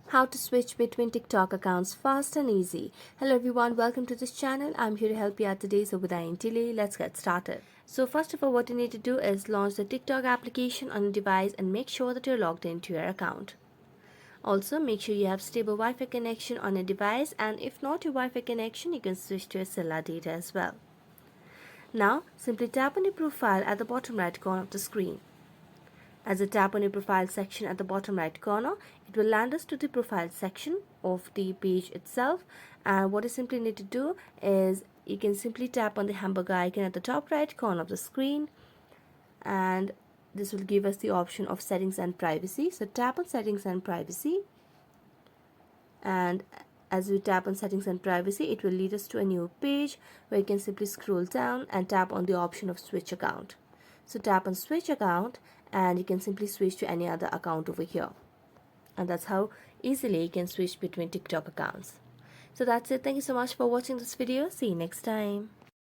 How to switch between TikTok accounts fast and easy. Hello everyone, welcome to this channel. I'm here to help you out today, so without any delay, let's get started. So first of all, what you need to do is launch the TikTok application on your device and make sure that you're logged into your account. Also, make sure you have stable Wi-Fi connection on your device, and if not your Wi-Fi connection, you can switch to a cellular data as well. Now, simply tap on your profile at the bottom right corner of the screen. As you tap on your profile section at the bottom right corner, it will land us to the profile section of the page itself. And what you simply need to do is you can simply tap on the hamburger icon at the top right corner of the screen, and this will give us the option of settings and privacy. So tap on settings and privacy, and as we tap on settings and privacy, it will lead us to a new page where you can simply scroll down and tap on the option of switch account. So tap on switch account and you can simply switch to any other account over here. And that's how easily you can switch between TikTok accounts. So that's it. Thank you so much for watching this video. See you next time.